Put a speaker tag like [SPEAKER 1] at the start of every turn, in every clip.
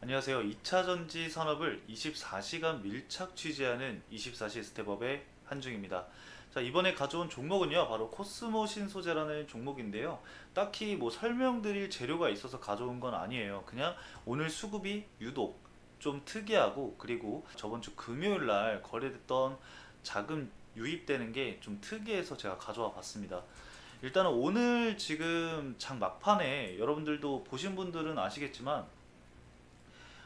[SPEAKER 1] 안녕하세요. 2차전지 산업을 24시간 밀착 취재하는 24시 스텝업의 한중입니다. 자, 이번에 가져온 종목은요, 바로 코스모 신소재라는 종목인데요. 딱히 뭐 설명드릴 재료가 있어서 가져온 건 아니에요. 그냥 오늘 수급이 유독 좀 특이하고, 그리고 저번 주 금요일 날 거래됐던 자금 유입되는 게 좀 특이해서 제가 가져와 봤습니다. 일단은 오늘 지금 장 막판에 여러분들도 보신 분들은 아시겠지만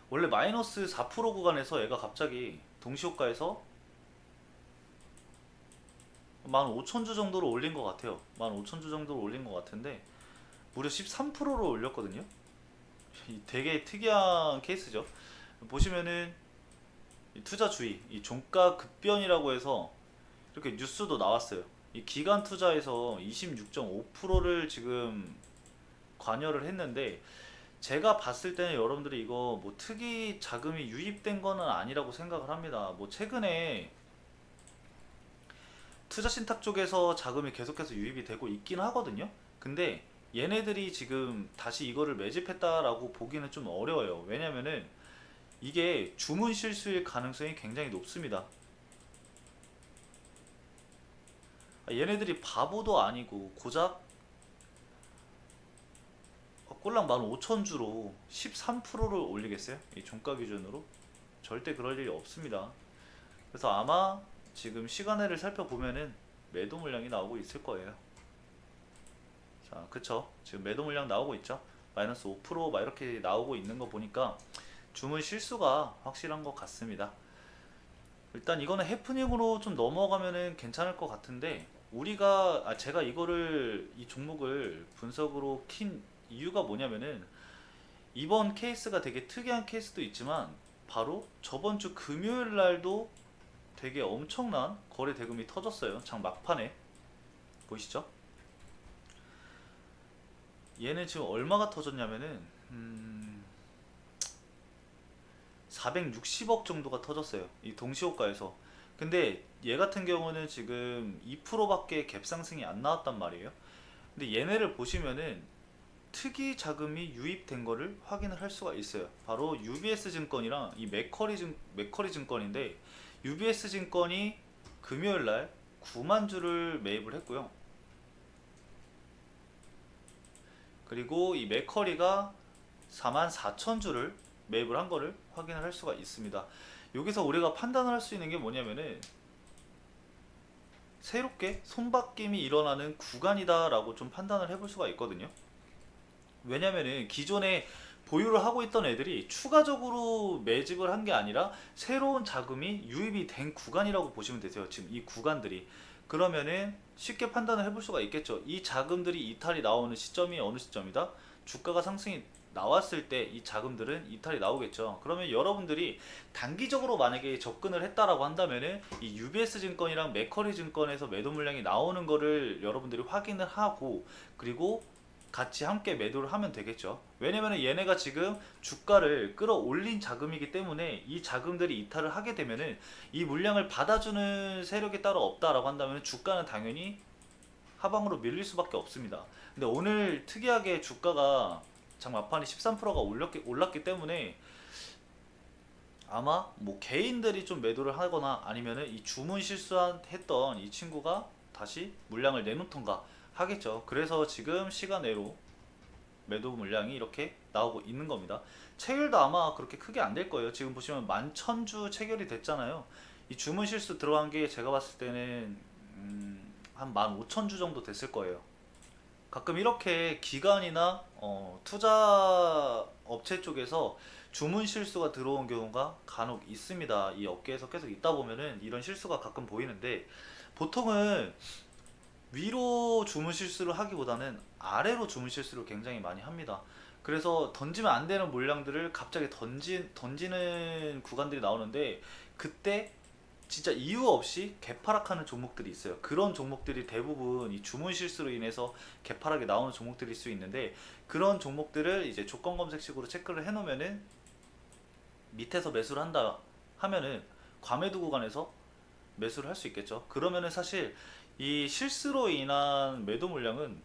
[SPEAKER 1] 원래 마이너스 4% 구간에서 얘가 갑자기 동시호가에서 15,000주 정도로 올린 것 같아요. 15,000주 정도로 올린 것 같은데 무려 13%로 올렸거든요. 되게 특이한 케이스죠. 보시면은 이 투자주의, 이 종가 급변이라고 해서 이렇게 뉴스도 나왔어요. 이 기간 투자에서 26.5%를 지금 관여를 했는데 제가 봤을 때는 여러분들이 이거 뭐 특이 자금이 유입된 거는 아니라고 생각을 합니다. 뭐 최근에 투자 신탁 쪽에서 자금이 계속해서 유입이 되고 있긴 하거든요. 근데 얘네들이 지금 다시 이거를 매집했다라고 보기는 좀 어려워요. 왜냐면은 이게 주문 실수일 가능성이 굉장히 높습니다. 얘네들이 바보도 아니고 고작 꼴랑 15,000주로 13%를 올리겠어요? 이 종가 기준으로? 절대 그럴 일이 없습니다. 그래서 아마 지금 시간외를 살펴보면은 매도 물량이 나오고 있을 거예요. 자, 그쵸? 지금 매도 물량 나오고 있죠? 마이너스 5%막 이렇게 나오고 있는 거 보니까 주문 실수가 확실한 것 같습니다. 일단 이거는 해프닝으로 좀 넘어가면은 괜찮을 것 같은데 제가 이거를 이 종목을 분석으로 킨 이유가 뭐냐면은 이번 케이스가 되게 특이한 케이스도 있지만 바로 저번 주 금요일 날도 되게 엄청난 거래 대금이 터졌어요. 장 막판에 보이시죠? 얘는 지금 얼마가 터졌냐면은 460억 정도가 터졌어요. 이 동시호가에서. 근데 얘 같은 경우는 지금 2%밖에 갭 상승이 안 나왔단 말이에요. 근데 얘네를 보시면은 특이 자금이 유입된 거를 확인을 할 수가 있어요. 바로 UBS 증권이랑 이 맥커리 증권인데 UBS 증권이 금요일 날 9만 주를 매입을 했고요. 그리고 이 맥커리가 4만 4천 주를 매입을 한 거를 확인을 할 수가 있습니다. 여기서 우리가 판단을 할 수 있는 게 뭐냐면은 새롭게 손바뀜이 일어나는 구간이다라고 좀 판단을 해볼 수가 있거든요. 왜냐면은 기존에 보유를 하고 있던 애들이 추가적으로 매집을 한 게 아니라 새로운 자금이 유입이 된 구간이라고 보시면 되세요. 지금 이 구간들이. 그러면은 쉽게 판단을 해볼 수가 있겠죠. 이 자금들이 이탈이 나오는 시점이 어느 시점이다? 주가가 상승이 나왔을 때 이 자금들은 이탈이 나오겠죠. 그러면 여러분들이 단기적으로 만약에 접근을 했다라고 한다면은 이 UBS 증권이랑 맥커리 증권에서 매도 물량이 나오는 거를 여러분들이 확인을 하고 그리고 같이 함께 매도를 하면 되겠죠. 왜냐면 얘네가 지금 주가를 끌어올린 자금이기 때문에 이 자금들이 이탈을 하게 되면은 이 물량을 받아주는 세력이 따로 없다라고 한다면 주가는 당연히 하방으로 밀릴 수밖에 없습니다. 근데 오늘 특이하게 주가가 장막판이 13%가 올랐기 때문에 아마 뭐 개인들이 좀 매도를 하거나 아니면은 이 주문 실수했던 이 친구가 다시 물량을 내놓던가 하겠죠. 그래서 지금 시간외로 매도 물량이 이렇게 나오고 있는 겁니다. 체결도 아마 그렇게 크게 안 될 거예요. 지금 보시면 11,000주 체결이 됐잖아요. 이 주문 실수 들어간 게 제가 봤을 때는 한 15,000주 정도 됐을 거예요. 가끔 이렇게 기관이나 투자 업체 쪽에서 주문 실수가 들어온 경우가 간혹 있습니다. 이 업계에서 계속 있다 보면은 이런 실수가 가끔 보이는데 보통은 위로 주문 실수를 하기보다는 아래로 주문 실수를 굉장히 많이 합니다. 그래서 던지면 안 되는 물량들을 갑자기 던지는 구간들이 나오는데 그때 진짜 이유 없이 개파락하는 종목들이 있어요. 그런 종목들이 대부분 이 주문 실수로 인해서 개파락이 나오는 종목들일 수 있는데 그런 종목들을 이제 조건 검색식으로 체크를 해놓으면은 밑에서 매수를 한다 하면은 과매도 구간에서 매수를 할 수 있겠죠. 그러면은 사실 이 실수로 인한 매도 물량은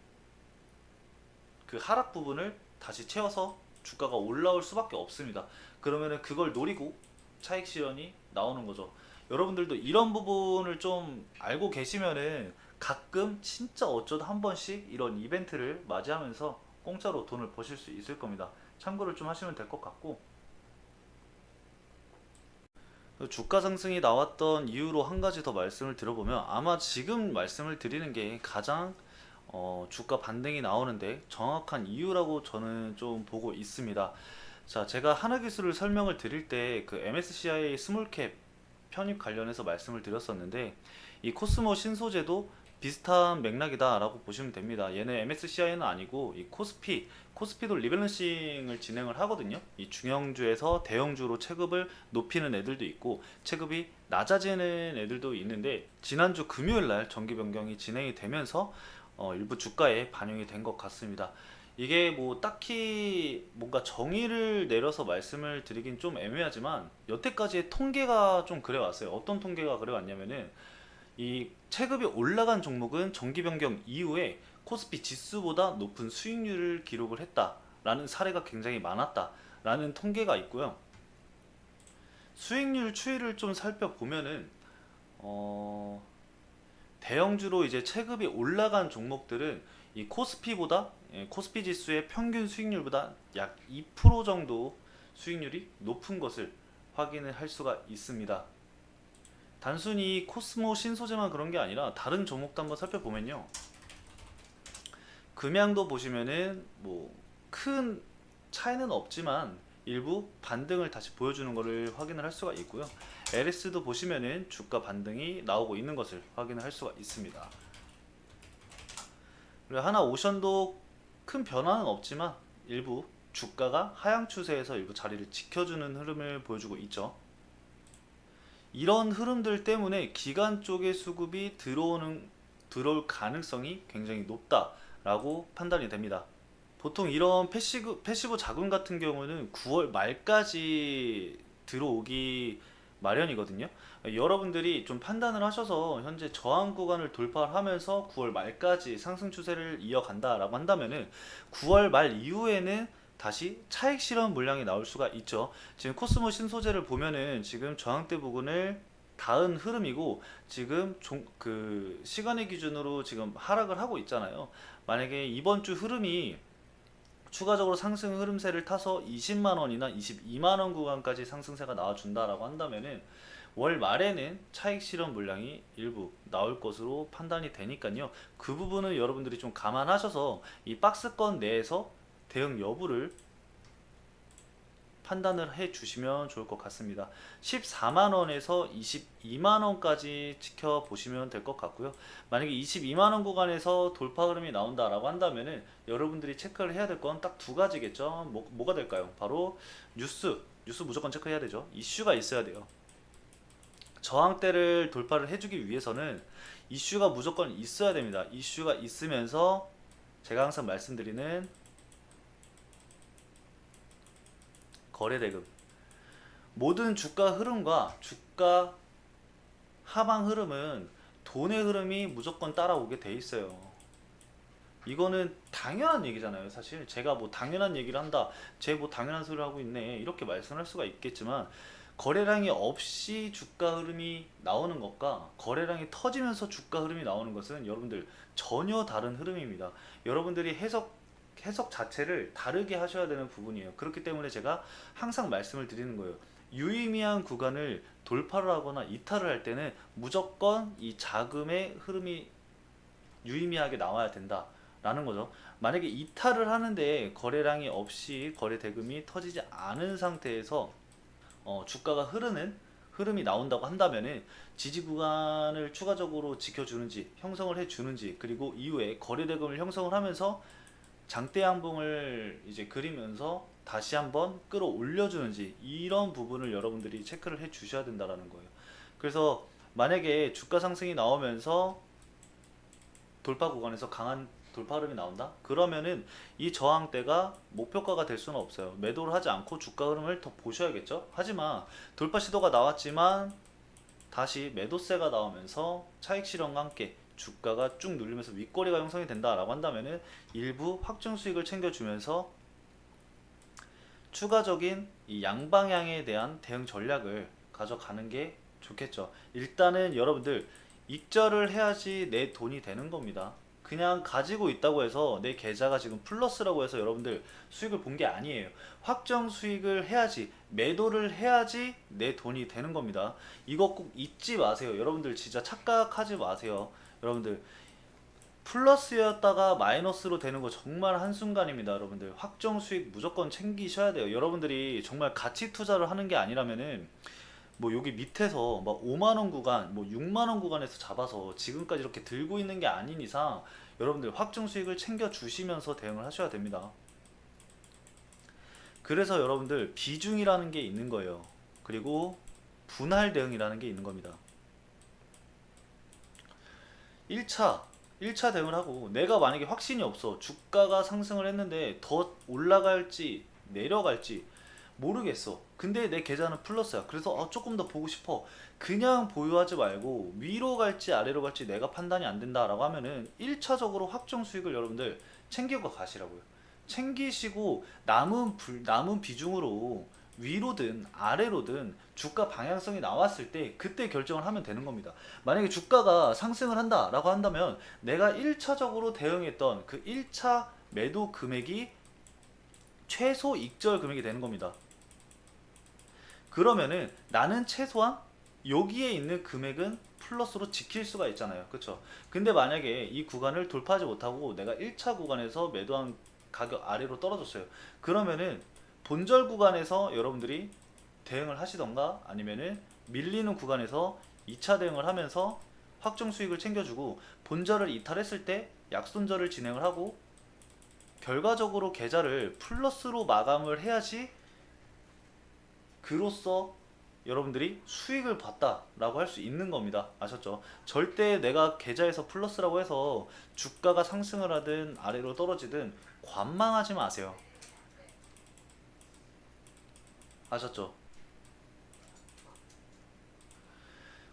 [SPEAKER 1] 그 하락 부분을 다시 채워서 주가가 올라올 수밖에 없습니다. 그러면은 그걸 노리고 차익 실현이 나오는 거죠. 여러분들도 이런 부분을 좀 알고 계시면은 가끔 진짜 어쩌다 한 번씩 이런 이벤트를 맞이하면서 공짜로 돈을 버실 수 있을 겁니다. 참고를 좀 하시면 될 것 같고, 주가 상승이 나왔던 이유로 한 가지 더 말씀을 드려보면, 아마 지금 말씀을 드리는 게 가장 주가 반등이 나오는데 정확한 이유라고 저는 좀 보고 있습니다. 자, 제가 하나기술을 설명을 드릴 때 그 MSCI 스몰캡 편입 관련해서 말씀을 드렸었는데, 이 코스모 신소재도 비슷한 맥락이다라고 보시면 됩니다. 얘는 MSCI는 아니고 이 코스피도 리밸런싱을 진행을 하거든요. 이 중형주에서 대형주로 체급을 높이는 애들도 있고 체급이 낮아지는 애들도 있는데, 지난주 금요일 날 정기 변경이 진행이 되면서 일부 주가에 반영이 된 것 같습니다. 이게 뭐 딱히 뭔가 정의를 내려서 말씀을 드리긴 좀 애매하지만 여태까지의 통계가 좀 그래왔어요. 어떤 통계가 그래왔냐면은, 이 체급이 올라간 종목은 정기 변경 이후에 코스피 지수보다 높은 수익률을 기록을 했다라는 사례가 굉장히 많았다라는 통계가 있고요. 수익률 추이를 좀 살펴보면은 대형주로 이제 체급이 올라간 종목들은 이 코스피 지수의 평균 수익률보다 약 2% 정도 수익률이 높은 것을 확인을 할 수가 있습니다. 단순히 코스모 신소재만 그런 게 아니라 다른 종목도 한번 살펴보면요, 금양도 보시면은 뭐 큰 차이는 없지만 일부 반등을 다시 보여주는 것을 확인을 할 수가 있고요. LS도 보시면은 주가 반등이 나오고 있는 것을 확인을 할 수가 있습니다. 그리고 하나오션도 큰 변화는 없지만 일부 주가가 하향 추세에서 일부 자리를 지켜주는 흐름을 보여주고 있죠. 이런 흐름들 때문에 기관 쪽의 수급이 들어올 가능성이 굉장히 높다라고 판단이 됩니다. 보통 이런 패시브 자금 같은 경우는 9월 말까지 들어오기 마련이거든요. 여러분들이 좀 판단을 하셔서 현재 저항 구간을 돌파하면서 9월 말까지 상승 추세를 이어간다라고 한다면은 9월 말 이후에는 다시 차익 실현 물량이 나올 수가 있죠. 지금 코스모 신소재를 보면은 지금 저항대 부근을 닿은 흐름이고, 지금 그 시간의 기준으로 지금 하락을 하고 있잖아요. 만약에 이번 주 흐름이 추가적으로 상승 흐름세를 타서 20만원이나 22만원 구간까지 상승세가 나와준다라고 한다면은 월 말에는 차익 실현 물량이 일부 나올 것으로 판단이 되니까요. 그 부분은 여러분들이 좀 감안하셔서 이 박스권 내에서 대응 여부를 판단을 해 주시면 좋을 것 같습니다. 14만원에서 22만원까지 지켜보시면 될 것 같고요. 만약에 22만원 구간에서 돌파 흐름이 나온다라고 한다면은 여러분들이 체크를 해야 될 건 딱 두 가지겠죠. 뭐가 될까요? 바로 뉴스 무조건 체크해야 되죠. 이슈가 있어야 돼요. 저항대를 돌파를 해주기 위해서는 이슈가 무조건 있어야 됩니다. 이슈가 있으면서 제가 항상 말씀드리는 거래대금, 모든 주가 흐름과 주가 하방 흐름은 돈의 흐름이 무조건 따라오게 돼 있어요. 이거는 당연한 얘기잖아요. 사실 제가 뭐 당연한 얘기를 한다, 쟤 뭐 당연한 소리를 하고 있네, 이렇게 말씀할 수가 있겠지만, 거래량이 없이 주가 흐름이 나오는 것과 거래량이 터지면서 주가 흐름이 나오는 것은 여러분들 전혀 다른 흐름입니다. 여러분들이 해석 자체를 다르게 하셔야 되는 부분이에요. 그렇기 때문에 제가 항상 말씀을 드리는 거예요. 유의미한 구간을 돌파를 하거나 이탈을 할 때는 무조건 이 자금의 흐름이 유의미하게 나와야 된다라는 거죠. 만약에 이탈을 하는데 거래량이 없이 거래 대금이 터지지 않은 상태에서 주가가 흐름이 나온다고 한다면은 지지 구간을 추가적으로 지켜주는지 형성을 해주는지, 그리고 이후에 거래 대금을 형성을 하면서 장대 양봉을 이제 그리면서 다시 한번 끌어올려주는지, 이런 부분을 여러분들이 체크를 해 주셔야 된다라는 거예요. 그래서 만약에 주가 상승이 나오면서 돌파 구간에서 강한 돌파 흐름이 나온다? 그러면은 이 저항대가 목표가가 될 수는 없어요. 매도를 하지 않고 주가 흐름을 더 보셔야겠죠? 하지만 돌파 시도가 나왔지만 다시 매도세가 나오면서 차익 실현과 함께 주가가 쭉 눌리면서 윗꼬리가 형성이 된다라고 한다면은 일부 확정 수익을 챙겨주면서 추가적인 이 양방향에 대한 대응 전략을 가져가는 게 좋겠죠. 일단은 여러분들 익절을 해야지 내 돈이 되는 겁니다. 그냥 가지고 있다고 해서 내 계좌가 지금 플러스라고 해서 여러분들 수익을 본 게 아니에요. 확정 수익을 해야지, 매도를 해야지 내 돈이 되는 겁니다. 이거 꼭 잊지 마세요. 여러분들 진짜 착각하지 마세요. 여러분들 플러스였다가 마이너스로 되는 거 정말 한순간입니다. 여러분들 확정 수익 무조건 챙기셔야 돼요. 여러분들이 정말 가치 투자를 하는 게 아니라면은 뭐 여기 밑에서 막 5만원 구간, 뭐 6만원 구간에서 잡아서 지금까지 이렇게 들고 있는 게 아닌 이상 여러분들 확정 수익을 챙겨 주시면서 대응을 하셔야 됩니다. 그래서 여러분들 비중이라는 게 있는 거예요. 그리고 분할 대응이라는 게 있는 겁니다. 1차 대응을 하고 내가 만약에 확신이 없어. 주가가 상승을 했는데 더 올라갈지 내려갈지 모르겠어. 근데 내 계좌는 플러스야. 그래서 조금 더 보고 싶어. 그냥 보유하지 말고 위로 갈지 아래로 갈지 내가 판단이 안 된다라고 하면은 1차적으로 확정 수익을 여러분들 챙기고 가시라고요. 챙기시고 남은 비중으로 위로든 아래로든 주가 방향성이 나왔을 때 그때 결정을 하면 되는 겁니다. 만약에 주가가 상승을 한다라고 한다면 내가 1차적으로 대응했던 그 1차 매도 금액이 최소 익절 금액이 되는 겁니다. 그러면은 나는 최소한 여기에 있는 금액은 플러스로 지킬 수가 있잖아요. 그쵸? 근데 만약에 이 구간을 돌파하지 못하고 내가 1차 구간에서 매도한 가격 아래로 떨어졌어요. 그러면은 본절 구간에서 여러분들이 대응을 하시던가 아니면은 밀리는 구간에서 2차 대응을 하면서 확정 수익을 챙겨주고 본절을 이탈했을 때 약손절을 진행을 하고 결과적으로 계좌를 플러스로 마감을 해야지 그로써 여러분들이 수익을 봤다라고 할 수 있는 겁니다. 아셨죠? 절대 내가 계좌에서 플러스라고 해서 주가가 상승을 하든 아래로 떨어지든 관망하지 마세요. 아셨죠?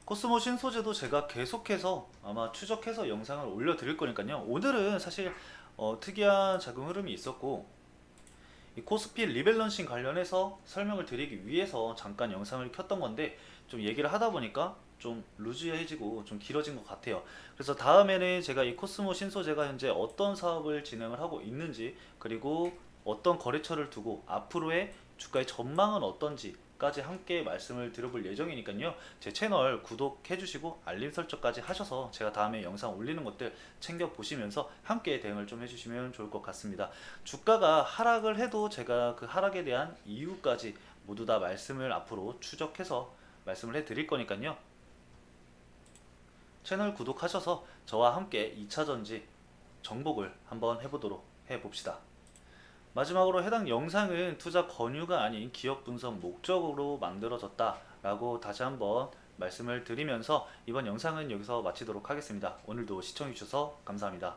[SPEAKER 1] 코스모 신소재도 제가 계속해서 아마 추적해서 영상을 올려드릴 거니까요. 오늘은 사실 특이한 자금 흐름이 있었고 이 코스피 리밸런싱 관련해서 설명을 드리기 위해서 잠깐 영상을 켰던 건데 좀 얘기를 하다 보니까 좀 루즈해지고 좀 길어진 것 같아요. 그래서 다음에는 제가 이 코스모 신소재가 현재 어떤 사업을 진행을 하고 있는지 그리고 어떤 거래처를 두고 앞으로의 주가의 전망은 어떤지까지 함께 말씀을 드려볼 예정이니까요. 제 채널 구독해 주시고 알림 설정까지 하셔서 제가 다음에 영상 올리는 것들 챙겨 보시면서 함께 대응을 좀 해주시면 좋을 것 같습니다. 주가가 하락을 해도 제가 그 하락에 대한 이유까지 모두 다 말씀을 앞으로 추적해서 말씀을 해 드릴 거니까요. 채널 구독하셔서 저와 함께 2차전지 정복을 한번 해보도록 해봅시다. 마지막으로 해당 영상은 투자 권유가 아닌 기업 분석 목적으로 만들어졌다 라고 다시 한번 말씀을 드리면서 이번 영상은 여기서 마치도록 하겠습니다. 오늘도 시청해주셔서 감사합니다.